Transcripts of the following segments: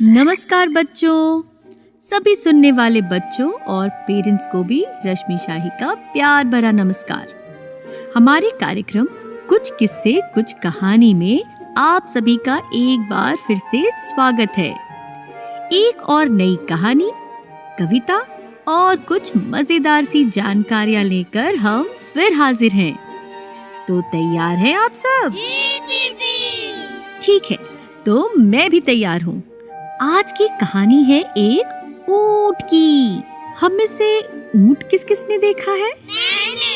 नमस्कार बच्चों, सभी सुनने वाले बच्चों और पेरेंट्स को भी रश्मि शाही का प्यार भरा नमस्कार। हमारे कार्यक्रम कुछ किस्से कुछ कहानी में आप सभी का एक बार फिर से स्वागत है। एक और नई कहानी, कविता और कुछ मजेदार सी जानकारियां लेकर हम फिर हाजिर हैं। तो तैयार हैं आप सब? जी दीदी। ठीक है, तो मैं भी तैयार हूँ। आज की कहानी है एक ऊंट की। हम में से ऊंट किस किस ने देखा है? मैंने।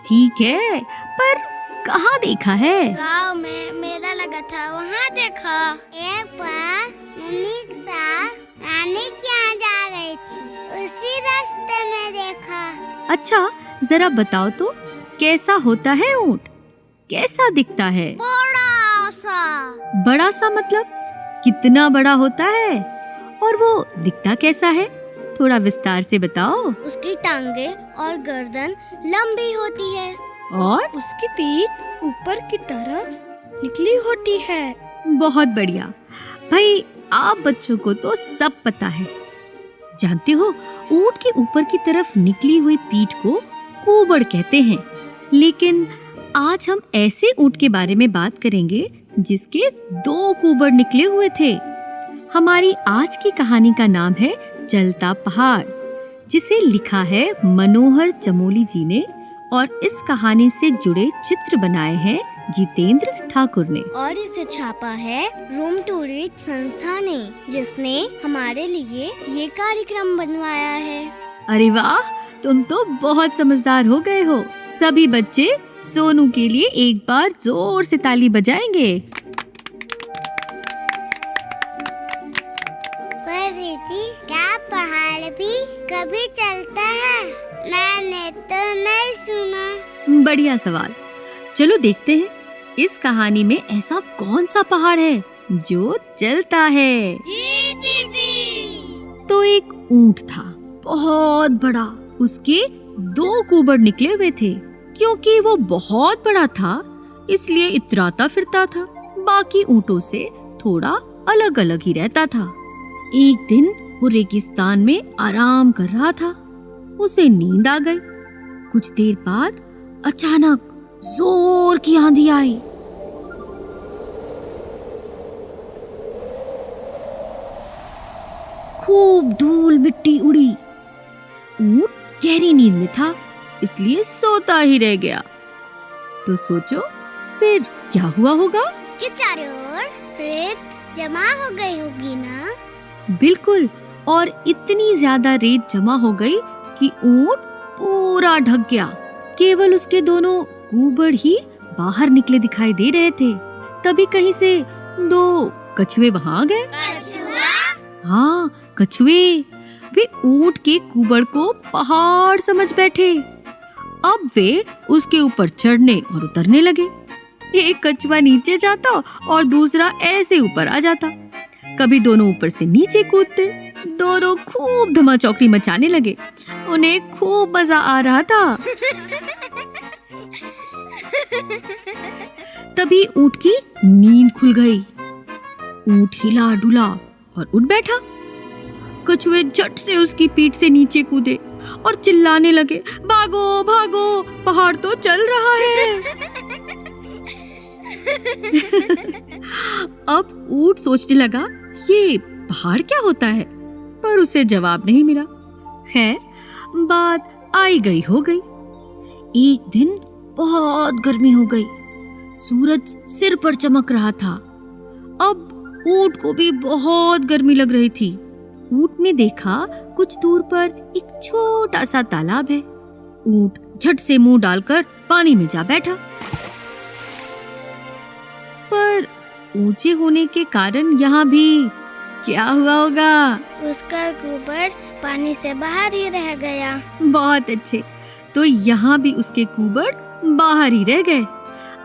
ठीक है, पर कहाँ देखा है? गांव में मेला लगा था, वहाँ देखा। एक बार मम्मी के साथ नानी के यहाँ जा रही थी, उसी रास्ते में देखा। अच्छा, जरा बताओ तो कैसा होता है ऊंट? कैसा दिखता है? बड़ा सा मतलब कितना बड़ा होता है? और वो दिखता कैसा है? थोड़ा विस्तार से बताओ। उसकी टांगे और गर्दन लंबी होती है और उसकी पीठ ऊपर की तरफ निकली होती है। बहुत बढ़िया भाई, आप बच्चों को तो सब पता है। जानते हो, ऊंट के ऊपर की तरफ निकली हुई पीठ को कूबड़ कहते हैं। लेकिन आज हम ऐसे ऊंट के बारे में बात करेंगे जिसके 2 कूबड़ निकले हुए थे। हमारी आज की कहानी का नाम है चलता पहाड़, जिसे लिखा है मनोहर चमोली जी ने, और इस कहानी से जुड़े चित्र बनाए हैं जितेंद्र ठाकुर ने। और इसे छापा है रूम टू रीड संस्था ने, जिसने हमारे लिए ये कार्यक्रम बनवाया है। अरे वाह, तुम तो बहुत समझदार हो गए हो। सभी बच्चे सोनू के लिए एक बार जोर से ताली बजाएंगे। पर दीदी, क्या पहाड़ भी कभी चलता है? मैंने तो नहीं सुना। बढ़िया सवाल। चलो देखते हैं इस कहानी में ऐसा कौन सा पहाड़ है जो चलता है। जी दीदी। तो एक ऊंट था, बहुत बड़ा। उसके 2 कूबड़ निकले हुए थे। क्योंकि वो बहुत बड़ा था, इसलिए इतराता फिरता था। बाकी ऊंटों से थोड़ा अलग अलग ही रहता था। एक दिन वो रेगिस्तान में आराम कर रहा था। उसे नींद आ गई। कुछ देर बाद अचानक जोर की आंधी आई। खूब धूल मिट्टी उड़ी। ऊंट गहरी नींद में था, इसलिए सोता ही रह गया। तो सोचो फिर क्या हुआ होगा? उसके चारों ओर रेत जमा हो गई होगी ना? बिल्कुल, और इतनी ज्यादा रेत जमा हो गई कि ऊंट पूरा ढक गया। केवल उसके 2 कूबड़ ही बाहर निकले दिखाई दे रहे थे। तभी कहीं से 2 कछुए वहां आ गए। कछुआ? हाँ, कछुए। वे ऊंट के कूबड़ को पहाड़ समझ बैठे। अब वे उसके ऊपर चढ़ने और उतरने लगे। एक कछुआ नीचे जाता और दूसरा ऐसे ऊपर आ जाता। कभी दोनों ऊपर से नीचे कूदते। दोनों खूब धमाचौकड़ी मचाने लगे। उन्हें खूब मजा आ रहा था। तभी ऊंट की नींद खुल गई। ऊंट हिला डुला और उठ बैठा। कछुए झट से उसकी पीठ से नीचे कूदे और चिल्लाने लगे, भागो भागो, पहाड़ तो चल रहा है। अब ऊंट सोचने लगा, ये पहाड़ क्या होता है? पर उसे जवाब नहीं मिला। खैर, बात आई गई हो गई। एक दिन बहुत गर्मी हो गई। सूरज सिर पर चमक रहा था। अब ऊंट को भी बहुत गर्मी लग रही थी। ऊंट ने देखा कुछ दूर पर एक छोटा सा तालाब है। ऊंट झट से मुंह डालकर पानी में जा बैठा। पर ऊंचे होने के कारण यहाँ भी क्या हुआ होगा? उसका कूबड़ पानी से बाहर ही रह गया। बहुत अच्छे, तो यहाँ भी उसके कूबड़ बाहर ही रह गए।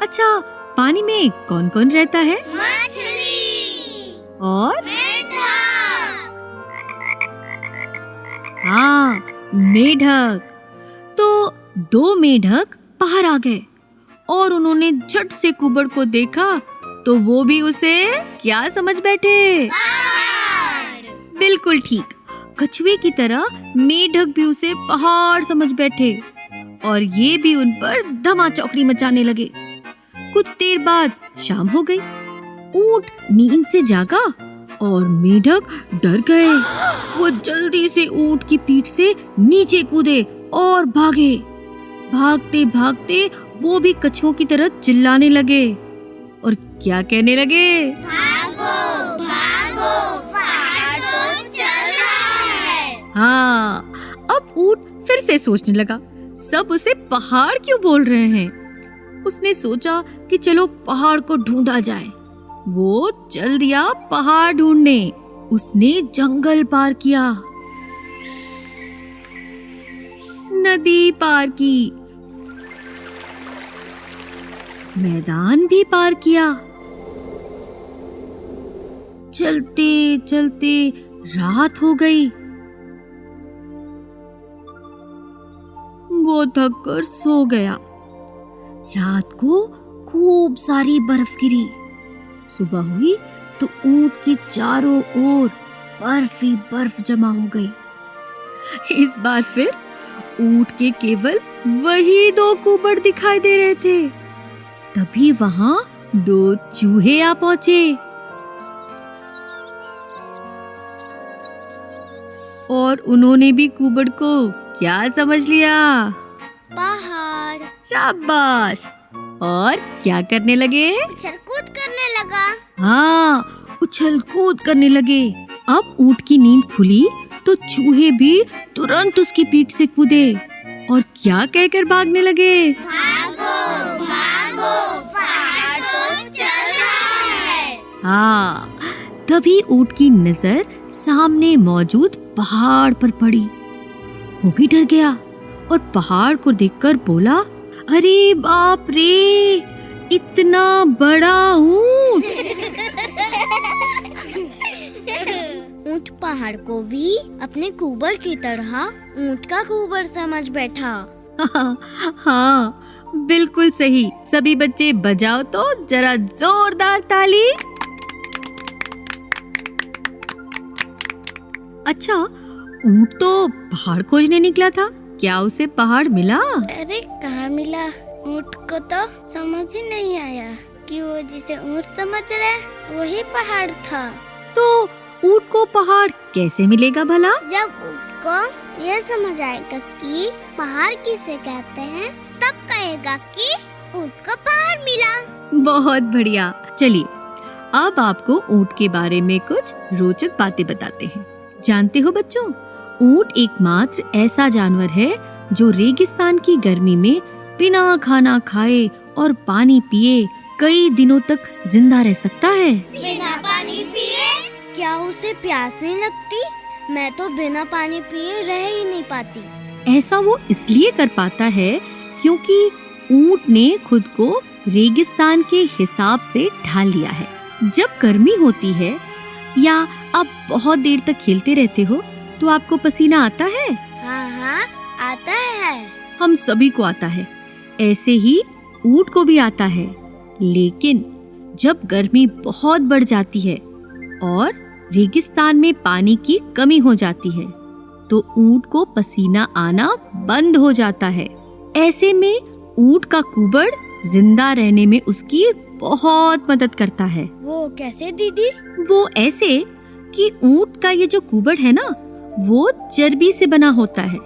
अच्छा, पानी में कौन कौन रहता है? मछली और मेढक। हाँ, मेढक। तो 2 मेढक बाहर आ गए और उन्होंने झट से कुबड़ को देखा तो वो भी उसे क्या समझ बैठे? बिल्कुल ठीक, कछुए की तरह मेढक भी उसे पहाड़ समझ बैठे और ये भी उन पर धमा चौकड़ी मचाने लगे। कुछ देर बाद शाम हो गई। ऊंट नींद से जागा और मेढक डर गए। वो जल्दी से ऊंट की पीठ से नीचे कूदे और भागे। भागते भागते वो भी कछुओं की तरह चिल्लाने लगे और क्या कहने लगे? भागो भागो, पहाड़ तो चल रहा है। हाँ, अब ऊंट फिर से सोचने लगा, सब उसे पहाड़ क्यों बोल रहे हैं? उसने सोचा कि चलो पहाड़ को ढूंढा जाए। वो चल दिया पहाड़ ढूंढने। उसने जंगल पार किया, नदी पार की, मैदान भी पार किया। चलते चलते रात हो गई। वो थक कर सो गया। रात को खूब सारी बर्फ गिरी। सुबह हुई तो ऊंट के चारों ओर बर्फ ही बर्फ जमा हो गई। इस बार फिर ऊंट के केवल वही 2 कुबड़ दिखाई दे रहे थे। तभी वहां 2 चूहे आ पहुंचे और उन्होंने भी कुबड़ को क्या समझ लिया? पहाड़। शाबाश। और क्या करने लगे? उछल कूद करने लगा। हाँ, उछल कूद करने लगे। अब ऊंट की नींद खुली तो चूहे भी तुरंत उसकी पीठ से कूदे और क्या कहकर भागने लगे? भागो भागो, पहाड़ तो चल रहा है। हाँ, तभी ऊंट की नजर सामने मौजूद पहाड़ पर पड़ी। वो भी डर गया और पहाड़ को देखकर बोला, अरे बाप रे, इतना बड़ा ऊंट! ऊंट पहाड़ को भी अपने कुबड़ की तरह ऊंट का कुबड़ समझ बैठा। हाँ, बिल्कुल सही। सभी बच्चे बजाओ तो जरा जोरदार ताली। अच्छा, ऊंट तो पहाड़ खोजने निकला था, क्या उसे पहाड़ मिला? अरे कहाँ मिला? ऊंट को तो समझ ही नहीं आया कि वो जिसे ऊंट समझ रहे वही पहाड़ था। तो ऊंट को पहाड़ कैसे मिलेगा भला? जब ऊंट को ये समझ आएगा कि पहाड़ किसे कहते हैं, तब कहेगा कि ऊंट को पहाड़ मिला। बहुत बढ़िया। चलिए, अब आपको ऊंट के बारे में कुछ रोचक बातें बताते हैं। जानते हो बच्चों, ऊंट एकमात्र ऐसा जानवर है जो रेगिस्तान की गर्मी में बिना खाना खाए और पानी पिए कई दिनों तक जिंदा रह सकता है। बिना पानी पिए? क्या उसे प्यास नहीं लगती? मैं तो बिना पानी पिए रह ही नहीं पाती। ऐसा वो इसलिए कर पाता है क्योंकि ऊंट ने खुद को रेगिस्तान के हिसाब से ढाल लिया है। जब गर्मी होती है या आप बहुत देर तक खेलते रहते हो तो आपको पसीना आता है? हाँ हाँ, आता है। हम सभी को आता है, ऐसे ही ऊंट को भी आता है। लेकिन जब गर्मी बहुत बढ़ जाती है और रेगिस्तान में पानी की कमी हो जाती है तो ऊंट को पसीना आना बंद हो जाता है। ऐसे में ऊंट का कुबड़ जिंदा रहने में उसकी बहुत मदद करता है। वो कैसे दीदी? वो ऐसे कि ऊंट का ये जो कुबड़ है ना, वो चर्बी से बना होता है।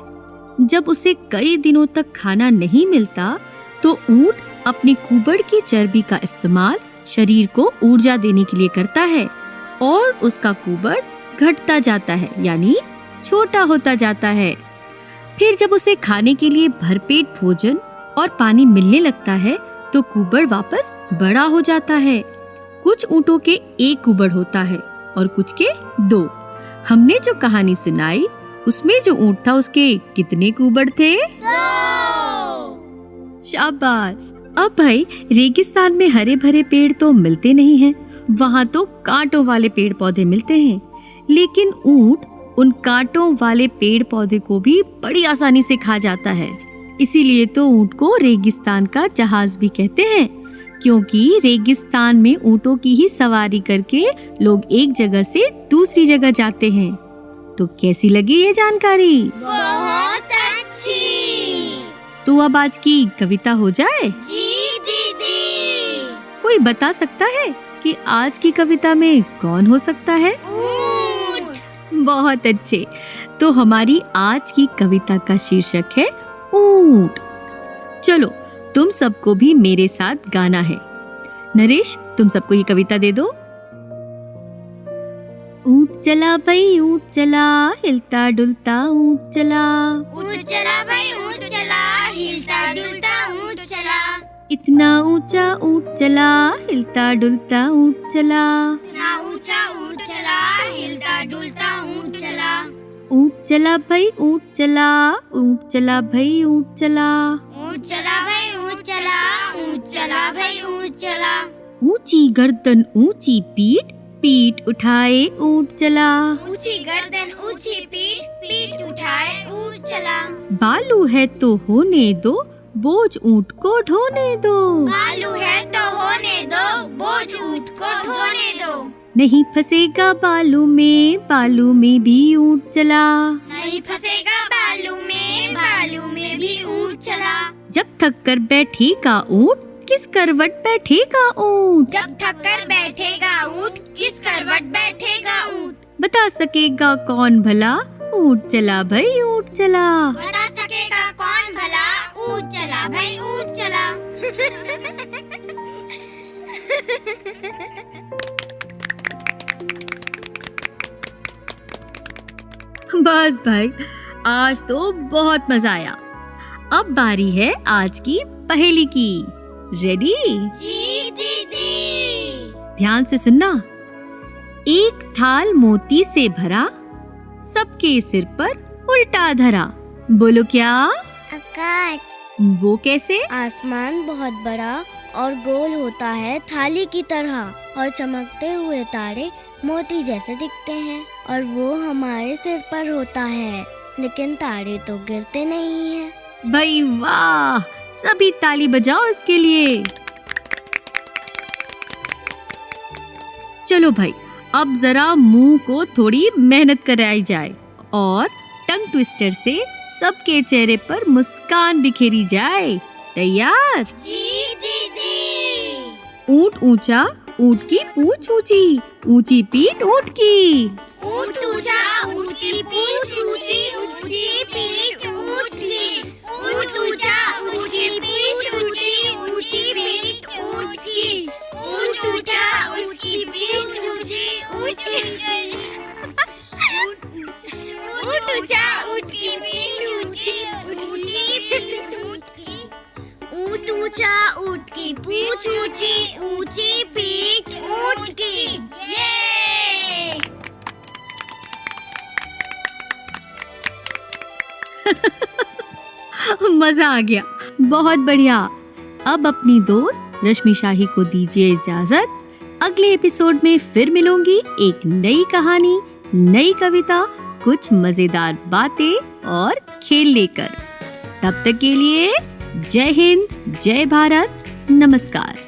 जब उसे कई दिनों तक खाना नहीं मिलता तो ऊंट अपनी कुबड़ की चर्बी का इस्तेमाल शरीर को ऊर्जा देने के लिए करता है और उसका कुबड़ घटता जाता है, यानी छोटा होता जाता है। फिर जब उसे खाने के लिए भरपेट भोजन और पानी मिलने लगता है तो कुबड़ वापस बड़ा हो जाता है। कुछ ऊंटों के 1 कुबड़ होता है और कुछ के 2। हमने जो कहानी सुनाई उसमें जो ऊंट था उसके कितने कुबड़ थे? 2। शाबाश। अब भाई, रेगिस्तान में हरे भरे पेड़ तो मिलते नहीं हैं, वहाँ तो कांटों वाले पेड़ पौधे मिलते हैं। लेकिन ऊंट उन कांटों वाले पेड़ पौधे को भी बड़ी आसानी से खा जाता है। इसीलिए तो ऊंट को रेगिस्तान का जहाज भी कहते हैं। क्योंकि रेगिस्तान में ऊँटों की ही सवारी करके लोग एक जगह से दूसरी जगह जाते हैं। तो कैसी लगी ये जानकारी? बहुत अच्छी। तो अब आज की कविता हो जाए? जी दीदी। कोई बता सकता है कि आज की कविता में कौन हो सकता है? ऊंट। बहुत अच्छे। तो हमारी आज की कविता का शीर्षक है ऊंट। चलो तुम सबको भी मेरे साथ गाना है। नरेश, तुम सबको ये कविता दे दो। ऊंट चला भाई ऊंट चला, हिलता डुलता ऊंट चला। ऊंट चला भाई ऊंट चला, हिलता डुलता ऊंट चला। इतना ऊंचा ऊंट चला, हिलता डुलता ऊंट चला। इतना ऊंचा ऊंट चला, हिलता डुलता ऊंट चला। ऊंट चला भाई ऊंट चला, ऊंट चला भाई ऊंट चला। ऊंट चला भाई ऊंट चला, ऊंट चला भाई ऊंट चला। ऊंची गर्दन ऊंची पीठ, पीठ उठाए ऊंट चला। ऊंची गर्दन ऊंची पीठ, पीठ उठाए ऊंट चला। बालू है तो होने दो, बोझ ऊंट को ढोने दो। बालू है तो होने दो, बोझ ऊंट को ढोने दो। नहीं फंसेगा बालू में भी ऊंट चला। नहीं फंसेगा बालू में भी ऊंट चला। जब थक कर बैठेगा ऊंट, किस करवट बैठेगा ऊंट। जब थक कर बैठेगा ऊंट, किस करवट बैठेगा ऊंट। बता सकेगा कौन भला, ऊंट चला भाई ऊंट चला। बता सकेगा कौन भला, ऊंट चला भाई ऊंट चला। बस भाई, आज तो बहुत मजा आया। अब बारी है आज की पहेली की। रेडी? जी दीदी। ध्यान से सुनना। एक थाल मोती से भरा, सबके सिर पर उल्टा धरा। बोलो क्या? आकाश। वो कैसे? आसमान बहुत बड़ा और गोल होता है थाली की तरह, और चमकते हुए तारे मोती जैसे दिखते हैं, और वो हमारे सिर पर होता है, लेकिन तारे तो गिरते नहीं हैं। भाई वाह, सभी ताली बजाओ इसके लिए। चलो भाई, अब जरा मुंह को थोड़ी मेहनत कराई जाए और टंग ट्विस्टर से सबके चेहरे पर मुस्कान बिखेरी जाए। तैयार? जी दीदी। ऊंट ऊंचा, ऊंट की पूंछ ऊंची, ऊंची पीठ ऊंट की। ऊंट ऊंचा, ऊंट की पूंछ ऊंची, ऊंची पीठ ऊंट की। ऊंट ऊंचा, ऊंट की पूंछ ऊंची, ऊंची पीठ ऊंट की। ऊंट ऊंचा, ऊंट की पूंछ ऊंची, ऊंची ऊंट ऊंचा, ऊंट की पीठ ऊंची, ऊंची पीठ ऊंट की। ऊंट ऊंचा, ऊंट की पूंछ ऊंची, ऊंची पीठ ऊंट की। ये मजा आ गया, बहुत बढ़िया। अब अपनी दोस्त रश्मि शाही को दीजिए इजाजत। अगले एपिसोड में फिर मिलूंगी एक नई कहानी, नई कविता, कुछ मजेदार बातें और खेल लेकर। तब तक के लिए जय हिंद, जय भारत, नमस्कार।